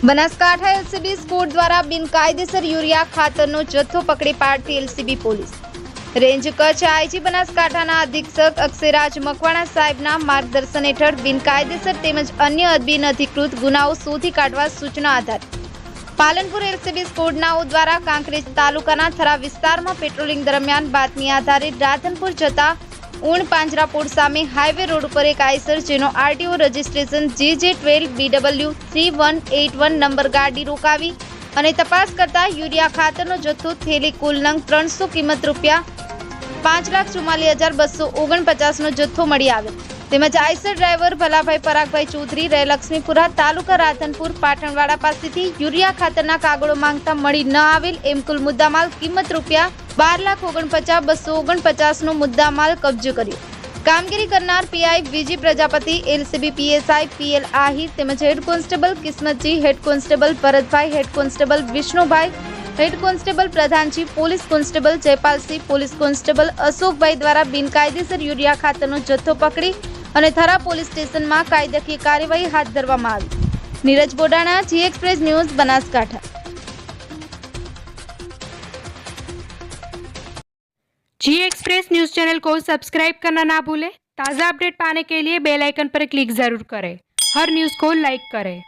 Banaskantha LCB squad દ્વારા બિનકાયદેસર urea ખાતરનો જથ્થો પકડી પાડતી LCB police range Kutch IG બનાસકાંઠાના અધિક્ષક અક્ષયરાજ મકવાણા સાહેબના માર્ગદર્શન હેઠળ બિનકાયદેસર તેમજ અન્ય બિનઅધિકૃત ગુનાઓ શોધી કાઢવા સૂચના આધારે પાલનપુર એલસીબી સ્કોડનાઓ દ્વારા કાંકરેજ તાલુકાના થરા વિસ્તારમાં પેટ્રોલિંગ દરમિયાન બાતમી આધારે રાધનપુર જતા ઊણ પાંજરાપોળ સામે હાઈવે રોડ ઉપર એક આઈસર જેનો આરટીઓ રજિસ્ટ્રેશન JJ12BW3181 નંબર ગાડી રોકાવી અને તપાસ કરતા યુરિયા ખાતરનો જથ્થો થેલી કુલ નંગ 300 કિંમત રૂપિયા 5,44,249 નો જથ્થો મળી આવ્યો તેમજ આઈસર ડ્રાઈવર ભલાભાઈ પરાગભાઈ ચૌધરી રહે લક્ષ્મીપુરા તાલુકા રાધનપુર પાટણવાડા પાસેથી યુરિયા ખાતરના કાગળો માંગતા મળી ન આવેલ એમ કુલ મુદ્દામાલ કિંમત રૂપિયા 12,49,249 નો મુદ્દામાલ કબજે કર્યો। કામગીરી કરનાર PI VG Prajapati, LCB PSI PL Ahir તેમજ head constable Kismatji, head constable Bharatbhai, head constable Vishnubhai, head constable Pradhanji, police constable Jaypalsinh, police constable Ashokbhai દ્વારા બિનકાયદેસર યુરિયા ખાતરનો જથ્થો પકડી અને થરા પોલીસ સ્ટેશનમાં કાયદાકીય કાર્યવાહી હાથ ધરવામાં આવી। નીરજ બોડાણા, જી એક્સપ્રેસ ન્યૂઝ, બનાસકાંઠા। जी एक्सप्रेस न्यूज़ चैनल को सब्सक्राइब करना ना भूलें। ताज़ा अपडेट पाने के लिए बेल आइकन पर क्लिक ज़रूर करें। हर न्यूज़ को लाइक करें।